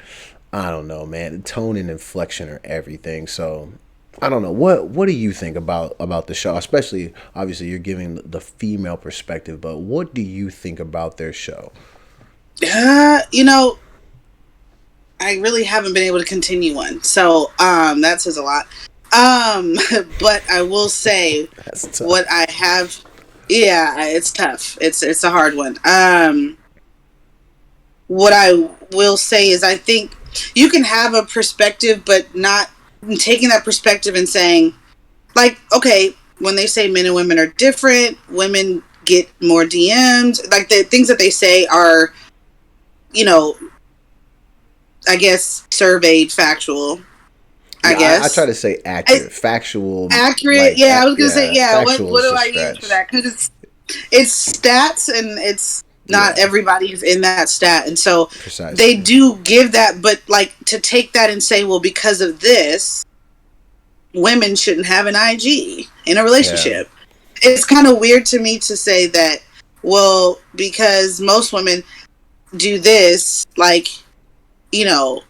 I don't know, man. Tone and inflection are everything. So I don't know. What do you think about the show? Especially, obviously, you're giving the female perspective, but what do you think about their show? You know, I really haven't been able to continue one, so that says a lot. Um, but I will say That's what tough. I have. Yeah, it's tough. It's a hard one. What I will say is I think you can have a perspective, but not taking that perspective and saying, like, okay, when they say men and women are different, women get more DMs. Like, the things that they say are, you know, I guess surveyed, factual. I Yeah, I try guess to say it's accurate, factual. accurate. Like, Yeah, I was gonna say, yeah, yeah. factual What is do a I use for stretch. that? Because it's stats, and it's not Yeah, everybody is in that stat, and so they precisely. do give that. But like, to take that and say, well, because of this, women shouldn't have an IG in a Yeah, relationship. It's kind of weird to me to say that. Well, because most women do this, like, you know,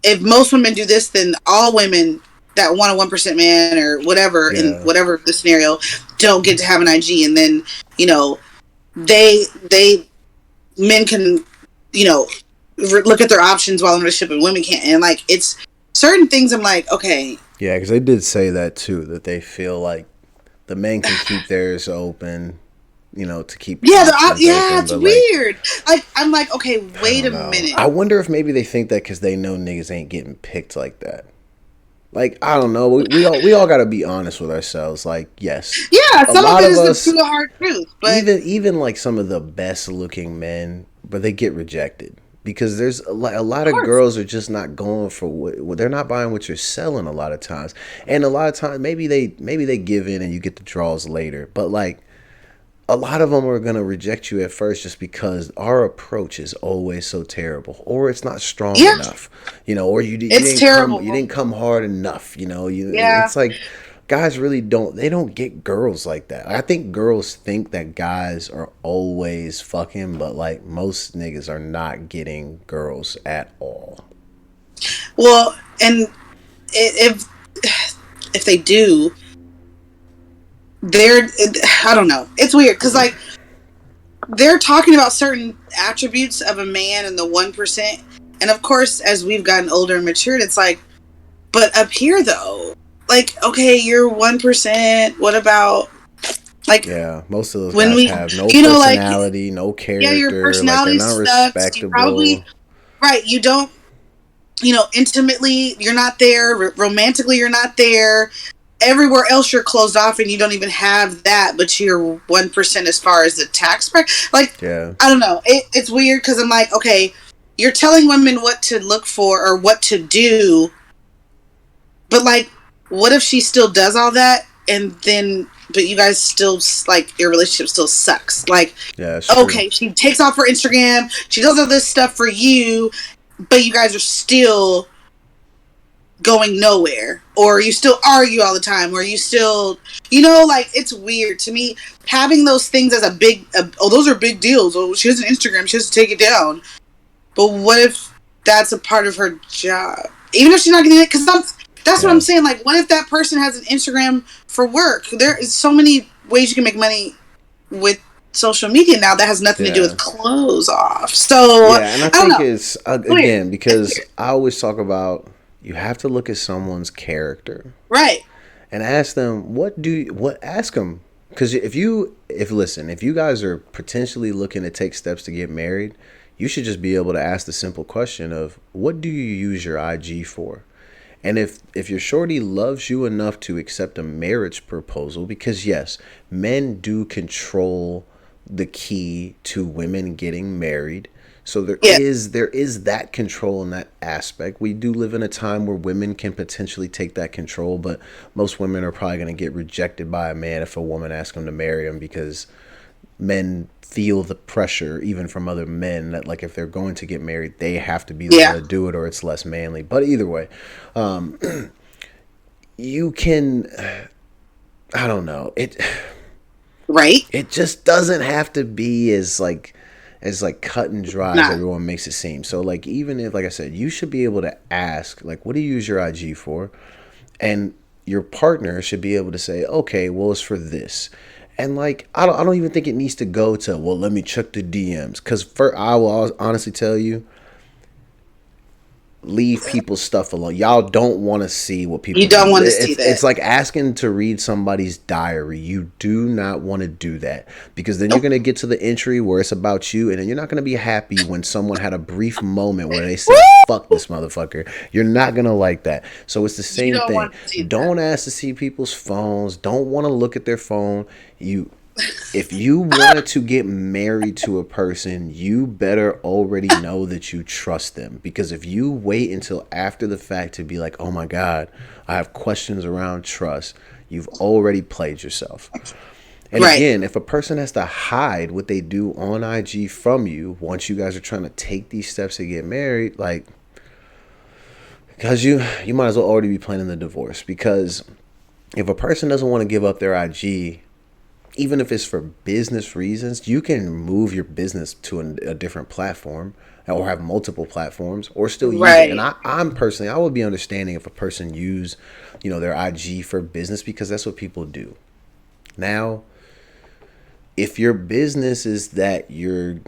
if most women do this, then all women that want a 1% man or whatever, in yeah, whatever the scenario, don't get to have an IG, and then, you know, they men can, you know, look at their options while in a relationship, and women can't. And like, it's certain things. I'm like, okay, yeah. Because they did say that too. That they feel like the men can keep theirs open, to keep yeah, options yeah, open. it's But like, weird. Like, I'm like, okay, I wait a don't know. I minute. wonder if maybe they think that because they know niggas ain't getting picked like that. Like, I don't know. We all got to be honest with ourselves. Like, yes, Yeah, a some of lot it of is the us, true hard truth, but even like some of the best looking men, but they get rejected because there's a lot of of course, girls are just not going for what they're not buying what you're selling a lot of times, and a lot of times maybe they give in and you get the draws later, but like a lot of them are going to reject you at first just because our approach is always so terrible, or it's not strong yeah, enough, or you it's didn't come you terrible. didn't come hard enough. Yeah. It's like guys really don't get girls like that. I think girls think that guys are always fucking, but like most niggas are not getting girls at all. Well, and if they do, they're, I don't know. It's weird because, like, they're talking about certain attributes of a man in the 1%, and of course, as we've gotten older and matured, it's like, but up here though, like, okay, you're 1%. What about, like, Yeah, most of those when guys we, have no like, personality, no yeah, your character, like they're personality not sucks. You probably, respectable. right, you don't, intimately, you're not there. Romantically, you're not there. Everywhere else, you're closed off, and you don't even have that. But you're 1% as far as the tax bracket. Like, Yeah. I don't know. It's weird because I'm like, okay, you're telling women what to look for or what to do, but like, what if she still does all that, and then, but you guys still, like, your relationship still sucks? Like, Yeah, that's true. okay, she takes off her Instagram, she does all this stuff for you, but you guys are still going nowhere, or you still argue all the time, or you still, like, it's weird to me having those things as a big, oh, those are big deals. Oh, she has an Instagram, she has to take it down. But what if that's a part of her job, even if she's not getting it? Because that's what I'm Yeah. saying. Like, what if that person has an Instagram for work? There is so many ways you can make money with social media now that has nothing to do Yeah. with clothes off. So Yeah, and I I don't think know. it's It's weird. again It's because weird. I always talk about you have to look at someone's character Right. and ask them what ask them because if you guys are potentially looking to take steps to get married, you should just be able to ask the simple question of what do you use your IG for? And if your shorty loves you enough to accept a marriage proposal, because yes, men do control the key to women getting married. So there Yeah. is there is that control in that aspect. We do live in a time where women can potentially take that control, but most women are probably going to get rejected by a man if a woman asks them to marry him because men feel the pressure even from other men that like if they're going to get married they have to be the one Yeah. to do it or it's less manly, but either way, you can I don't know. right? It just doesn't have to be as like cut and dry as Nah. everyone makes it seem. So like even if like I said, you should be able to ask like what do you use your IG for? And your partner should be able to say, "Okay, well it's for this." And like I don't even think it needs to go to, "Well, let me check the DMs." Cuz for I will honestly tell you, leave people's stuff alone. Y'all don't want to see what You people don't do. want to see It's that. like asking to read somebody's diary. You do not want to do that because then you're Nope. going to get to the entry where it's about you and then you're not going to be happy when someone had a brief moment where they said fuck Woo! this motherfucker. You're not going to like that. So it's the You same don't thing. want to see that. Don't ask to see people's phones. Don't want to look at their phone. You if you wanted to get married to a person, you better already know that you trust them. Because if you wait until after the fact to be like, oh my God, I have questions around trust, you've already played yourself. And Right. again, if a person has to hide what they do on IG from you once you guys are trying to take these steps to get married, like, because you might as well already be planning the divorce. Because if a person doesn't want to give up their IG, even if it's for business reasons, you can move your business to a different platform or have multiple platforms or still use it. And Right. I'm personally, I would be understanding if a person use, their IG for business because that's what people do. Now, if your business is that you're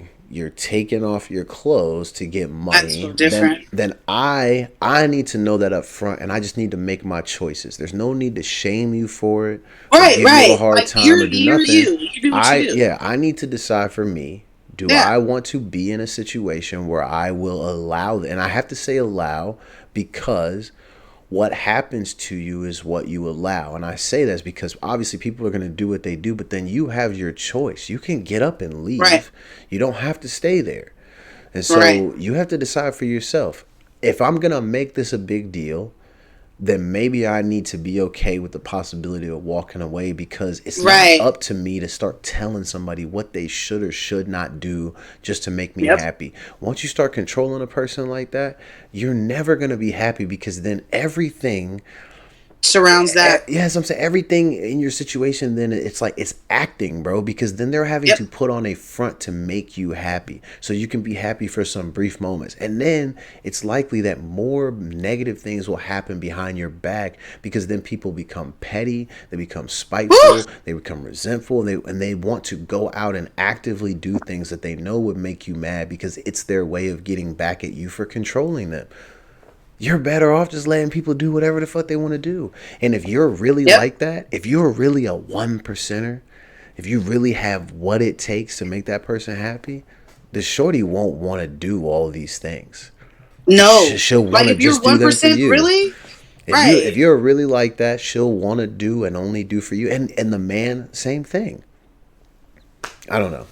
taking off your clothes to get That's money, so then different. then I need to know that up front and I just need to make my choices. There's no need to shame you for it or Right. give you a Right. hard Like time or do you're nothing. you. You do what you I do. yeah, I need to decide for me. Do Yeah. I want to be in a situation where I will allow, and I have to say allow because what happens to you is what you allow. And I say this because obviously people are going to do what they do, but then you have your choice. You can get up and Right. leave. You don't have to stay there. And Right. so you have to decide for yourself. If I'm going to make this a big deal, then maybe I need to be okay with the possibility of walking away because it's not Right. up to me to start telling somebody what they should or should not do just to make me Yep. happy. Once you start controlling a person like that, you're never going to be happy because then everything Surrounds that. yes, I'm saying everything in your situation. Then it's like it's acting, bro. Because then they're having Yep. to put on a front to make you happy, so you can be happy for some brief moments, and then it's likely that more negative things will happen behind your back because then people become petty, they become Woo! spiteful, they become resentful, and they want to go out and actively do things that they know would make you mad because it's their way of getting back at you for controlling them. You're better off just letting people do whatever the fuck they want to do. And if you're really Yep. like that, if you're really a one percenter, if you really have what it takes to make that person happy, the shorty won't want to do all these things. No. She'll want Like to if you're just do one them for percent, you. really. If Right. you're really like that, she'll want to do and only do for you. And the man, same thing. I don't know.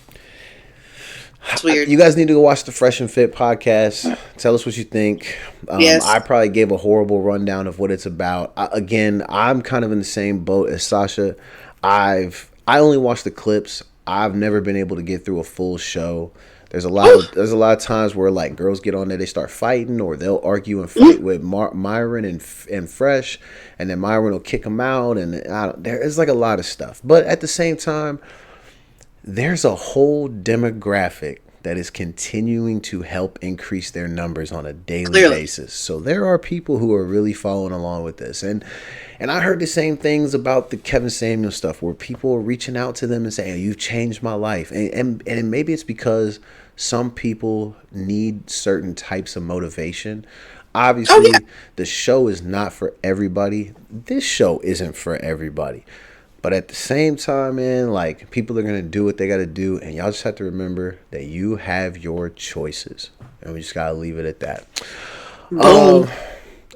It's weird. You guys need to go watch the Fresh and Fit podcast. Tell us what you think. Yes. I probably gave a horrible rundown of what it's about. Again, I'm kind of in the same boat as Sasha. I only watched the clips. I've never been able to get through a full show. Woo! There's a lot of times where like girls get on there, they start fighting, or they'll argue and fight with Myron and Fresh, and then Myron will kick them out, and there is like a lot of stuff. But at the same time, there's a whole demographic that is continuing to help increase their numbers on a daily Clearly. basis. So there are people who are really following along with this. And I heard the same things about the Kevin Samuel stuff where people are reaching out to them and saying, "You've changed my life." And maybe it's because some people need certain types of motivation. Oh yeah. Obviously, the show is not for everybody. This show isn't for everybody. But at the same time, man, like people are gonna do what they gotta do, and y'all just have to remember that you have your choices, and we just gotta leave it at that. Boom.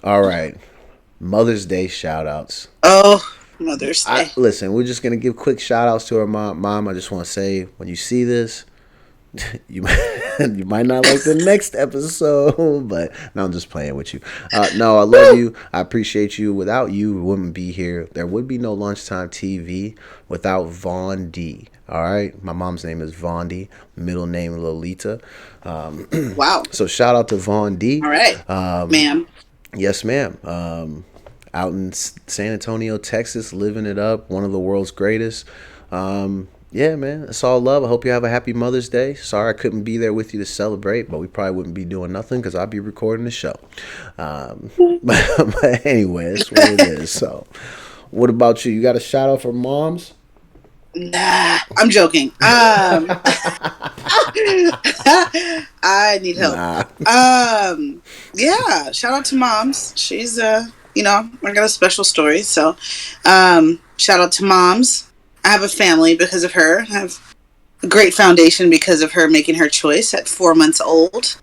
All right, Mother's Day shout outs. Oh, Mother's Day. Listen, we're just gonna give quick shout outs to our mom. I just want to say when you see this, you you might not like the next episode, but no, I'm just playing with you. No, I love you. I appreciate you. Without you, we wouldn't be here. There would be no lunchtime TV without Vaughn D. All right, my mom's name is Vaughn D. Middle name Lolita. Wow. So shout out to Vaughn D. All right, ma'am. Yes, ma'am. out in San Antonio, Texas, living it up. One of the world's greatest. Yeah, man, it's all love. I hope you have a happy Mother's Day. Sorry I couldn't be there with you to celebrate, but we probably wouldn't be doing nothing because I'd be recording the show. But anyway, that's what it is. So, what about you? You got a shout out for moms? Nah, I'm joking. I need help. Nah. Yeah, shout out to moms. She's you know, I got a special story. So, shout out to moms. I have a family because of her. I have a great foundation because of her making her choice at 4 months old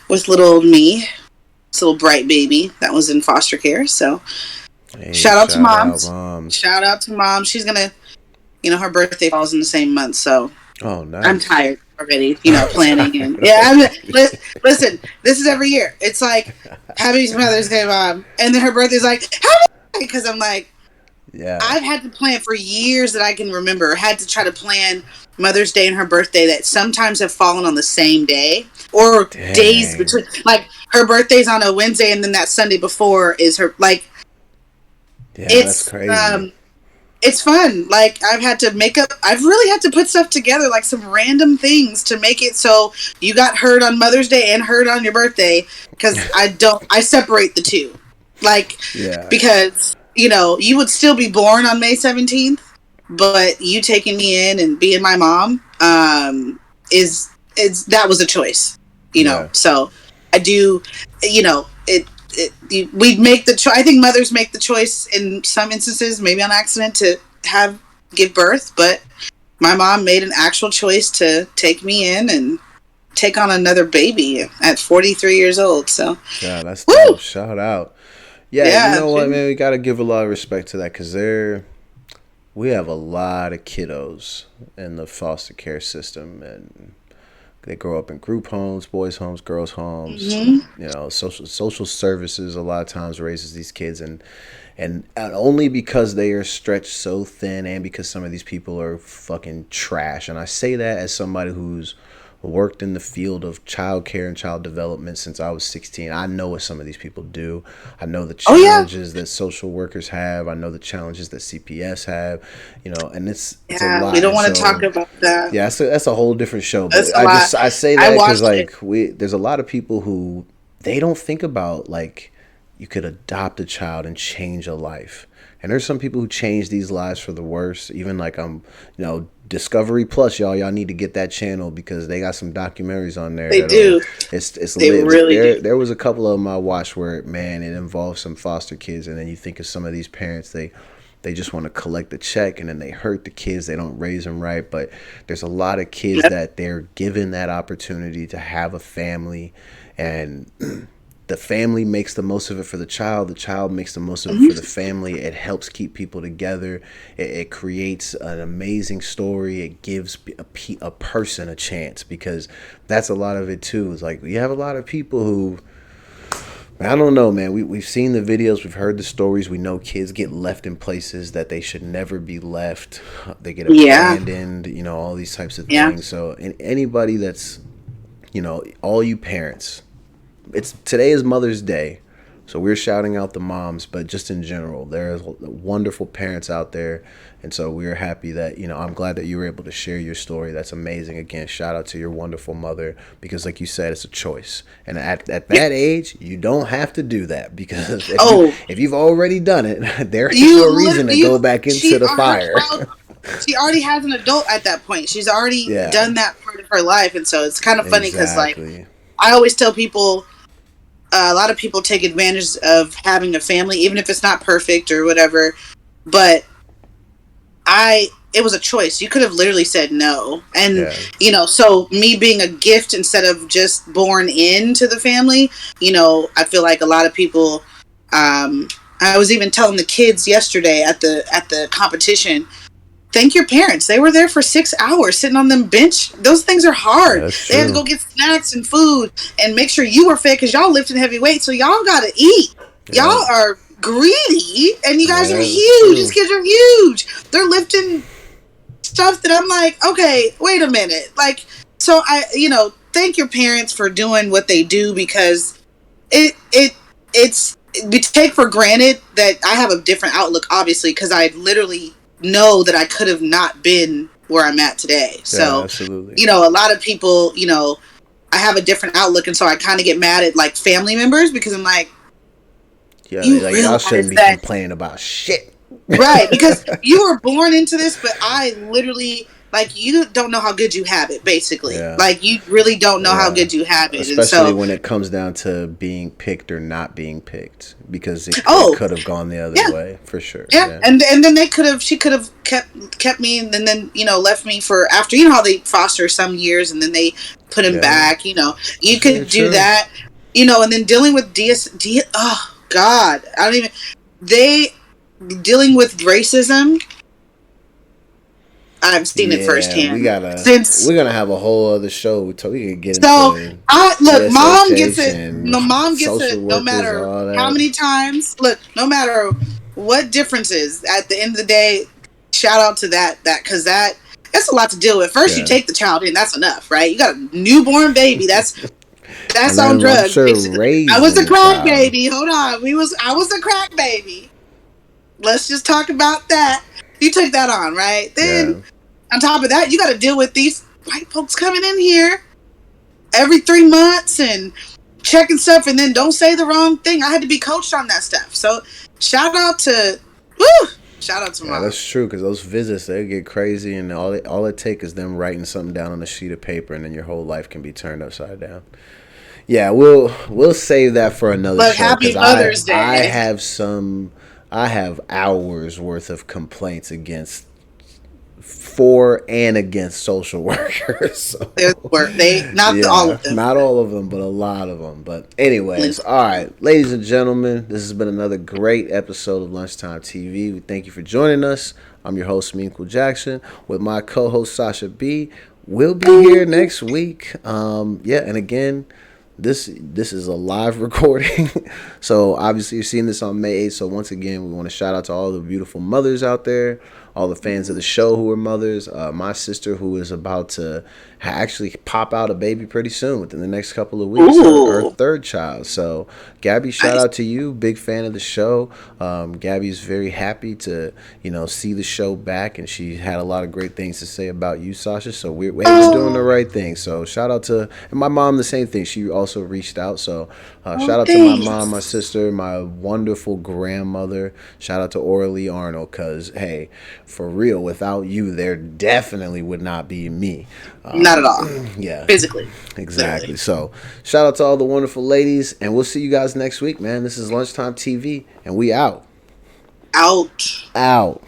with little old me, this little bright baby that was in foster care. So, Hey, shout out to moms. moms. Shout out to mom. She's gonna, you know, her birthday falls in the same month, so Oh, nice. I'm tired already, you know, planning and yeah. Listen, this is every year. It's like Happy Mother's Day, mom, and then her birthday's like Happy, because I'm like, Yeah. I've had to plan for years that I can remember. I had to try to plan Mother's Day and her birthday that sometimes have fallen on the same day or Dang. days between. Like her birthday's on a Wednesday, and then that Sunday before is her like. Yeah, It's that's crazy. it's fun. Like I've really had to put stuff together, like some random things to make it so you got heard on Mother's Day and heard on your birthday. Because I separate the two. Like, Yeah. because, you know, you would still be born on May 17th, but you taking me in and being my mom, that was a choice, you know? Yeah. So I do, you know, we make the choice. I think mothers make the choice in some instances, maybe on accident, to give birth. But my mom made an actual choice to take me in and take on another baby at 43 years old. So Yeah, that's woo! dope. Shout out. Yeah, you Yeah, know what, man? We got to give a lot of respect to that because we have a lot of kiddos in the foster care system, and they grow up in group homes, boys' homes, girls' homes. Mm-hmm. You know, social services a lot of times raises these kids, and only because they are stretched so thin, and because some of these people are fucking trash. And I say that as somebody who's worked in the field of child care and child development since I was 16. I know what some of these people do. I know the Oh yeah, challenges that social workers have. I know the challenges that CPS have. You know, and it's a yeah. We lot. don't And want to talk so about that. yeah, that's a whole different show. That's But a lot. I say I that because watched it. like there's a lot of people who they don't think about like you could adopt a child and change a life. And there's some people who change these lives for the worse. Even like you know, Discovery Plus, y'all need to get that channel because they got some documentaries on there They that'll do. it's They lit. But really do. there was a couple of them I watched where man it involves some foster kids, and then you think of some of these parents they just want to collect the check and then they hurt the kids. They don't raise them right. But there's a lot of kids Yep. that they're given that opportunity to have a family, and the family makes the most of it for the child makes the most of it for the family. It helps keep people together. It creates an amazing story. It gives a person a chance, because that's a lot of it too. It's like we have a lot of people who, I don't know, man. We've seen the videos, we've heard the stories. We know kids get left in places that they should never be left. They get Yeah. abandoned, you know, all these types of Yeah. things. So anybody that's, you know, all you parents, today is Mother's Day, so we're shouting out the moms, but just in general, there's wonderful parents out there, and so we're happy that, you know, I'm glad that you were able to share your story. That's amazing. Again, shout out to your wonderful mother, because like you said, it's a choice, and at that age, you don't have to do that, because Oh, if you've already done it, there is you no reason to go back into the her fire. child. She already has an adult at that point. She's already Yeah, done that part of her life, and so it's kind of funny because, like, exactly. I always tell people, a lot of people take advantage of having a family, even if it's not perfect or whatever. But it was a choice. You could have literally said no, and Yeah, you know, so me being a gift instead of just born into the family, you know, I feel like a lot of people. I was even telling the kids yesterday at the competition, thank your parents. They were there for 6 hours sitting on them bench. Those things are yeah, hard. that's They had to true. go get snacks and food and make sure you were fed because y'all lifting heavy weight. So y'all got to eat. Yeah, Y'all are greedy and you guys are yeah, that's huge. These true. kids are huge. They're lifting stuff that I'm like, okay, wait a minute. Like, so you know, thank your parents for doing what they do, because it we take for granted that I have a different outlook, obviously, because I literally know that I could have not been where I'm at today. Yeah, So, absolutely. a lot of people, I have a different outlook, and so I kind of get mad at like family members because I'm like, Yeah, you like y'all shouldn't realize be that, complaining about shit. right? Because you were born into this, but I literally, like, you don't know how good you have it. Basically, Yeah, like, you really don't know how yeah. good you have it, and Especially so, when it comes down to being picked or not being picked, because it oh could have gone the other yeah, way for sure. yeah, Yeah, and then she could have kept me, and then left me for after, how they foster some years, and then they put him yeah. back. You That's very could do true. that, and then dealing with oh God, I don't even they dealing with racism. I've seen it Yeah, firsthand since. we're gonna have a whole other show so we can get So into I look, mom gets PSHH it. and No, mom gets social it. No workers, matter all how that. many times. Look, no matter what differences. At the end of the day, shout out to that because that's a lot to deal with. First, you Yeah, take the child in. That's enough, right? You got a newborn baby. That's and on then I'm drugs, sure basically. I was raising a the crack child. baby. Hold on, I was a crack baby. Let's just talk about that. You took that on, right? Then Yeah, on top of that, you got to deal with these white folks coming in here every 3 months and checking stuff, and then don't say the wrong thing. I had to be coached on that stuff. So shout out to, woo, shout out to yeah, mom. that's true. Because those visits they get crazy, and all it takes is them writing something down on a sheet of paper, and then your whole life can be turned upside down. Yeah, we'll save that for another But show happy because Mother's I Day. have I have hours worth of complaints against for and against social workers. So, They not all yeah, of them. not all of them, but a lot of them. But anyways, all right, ladies and gentlemen, this has been another great episode of Lunchtime TV. We thank you for joining us. I'm your host, Minkle Jackson, with my co-host Sasha B. We'll be here next week. Yeah, and again, this is a live recording, so obviously you're seeing this on May 8th. So once again, we want to shout out to all the beautiful mothers out there, all the fans of the show who are mothers. My sister, who is about to actually pop out a baby pretty soon, within the next couple of weeks, her Ooh, third child. So Gabby, shout nice. out to you, big fan of the show. Gabby's very happy to see the show back, and she had a lot of great things to say about you, Sasha. So we're doing the Oh, right thing. So shout out to, and my mom, the same thing. She also reached out. So oh, shout out to my mom, my thanks. sister, my wonderful grandmother. Shout out to Orly Arnold, because hey, for real, without you, there definitely would not be me. Not at all. Yeah, Physically, exactly. literally. So shout out to all the wonderful ladies, and we'll see you guys next week, man. This is Lunchtime TV, and we out. Out. Out.